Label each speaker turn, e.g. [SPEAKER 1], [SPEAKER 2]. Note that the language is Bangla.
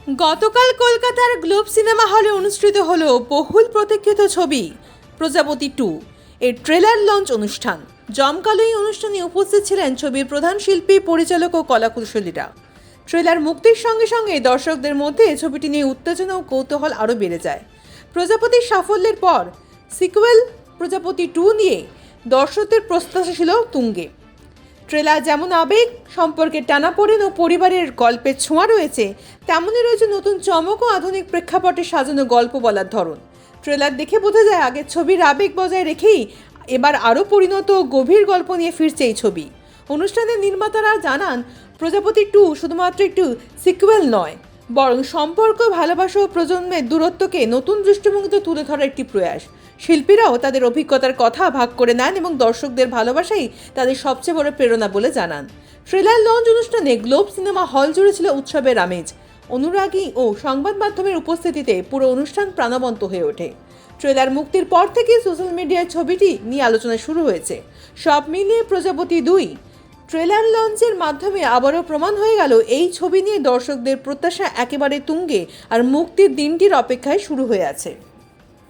[SPEAKER 1] গতকাল কলকাতার গ্লোব সিনেমা হলে অনুষ্ঠিত হলো বহুল প্রতীক্ষিত ছবি প্রজাপতি 2 এর ট্রেলার লঞ্চ অনুষ্ঠান। জমকালো এই অনুষ্ঠানে উপস্থিত ছিলেন ছবির প্রধান শিল্পী, পরিচালক ও কলাকুশলীরা। ট্রেলার মুক্তির সঙ্গে সঙ্গে দর্শকদের মধ্যে ছবিটি নিয়ে উত্তেজনা ও কৌতূহল আরও বেড়ে যায়। প্রজাপতির সাফল্যের পর সিকুয়েল প্রজাপতি 2 নিয়ে দর্শকদের প্রত্যাশা ছিল তুঙ্গে। ট্রেলার যেমন আবেগ, সম্পর্কের টানাপোড়েন ও পরিবারের গল্পের ছোঁয়া রয়েছে, তেমনই রয়েছে নতুন চমক ও আধুনিক প্রেক্ষাপটে সাজানো গল্প বলার ধরন। ট্রেলার দেখে বোঝা যায় আগের ছবির আবেগ বজায় রেখেই এবার আরও পরিণত ও গভীর গল্প নিয়ে ফিরছে এই ছবি। অনুষ্ঠানের নির্মাতারা জানান, প্রজাপতি 2 শুধুমাত্র একটু সিকুয়েল নয়, বরং সম্পর্ক, ভালোবাসা ও প্রজন্মের দূরত্বকে নতুন দৃষ্টিভঙ্গিতে তুলে ধরার একটি প্রয়াস। শিল্পীরাও তাদের অভিজ্ঞতার কথা ভাগ করে নেন এবং দর্শকদের ভালোবাসাই তাদের সবচেয়ে বড় প্রেরণা বলে জানান। ট্রেলার লঞ্চ অনুষ্ঠানে গ্লোব সিনেমা হল জুড়ে ছিল উৎসবের আমেজ। অনুরাগী ও সংবাদ মাধ্যমের উপস্থিতিতে পুরো অনুষ্ঠান প্রাণবন্ত হয়ে ওঠে। ট্রেলার মুক্তির পর থেকে সোশ্যাল মিডিয়ায় ছবিটি নিয়ে আলোচনা শুরু হয়েছে। সব মিলিয়ে প্রজাপতি 2 ট্রেলার লঞ্চের মাধ্যমে আবারও প্রমাণ হয়ে গেল এই ছবি নিয়ে দর্শকদের প্রত্যাশা একেবারে তুঙ্গে, আর মুক্তির দিনটির অপেক্ষায় শুরু হয়ে আছে।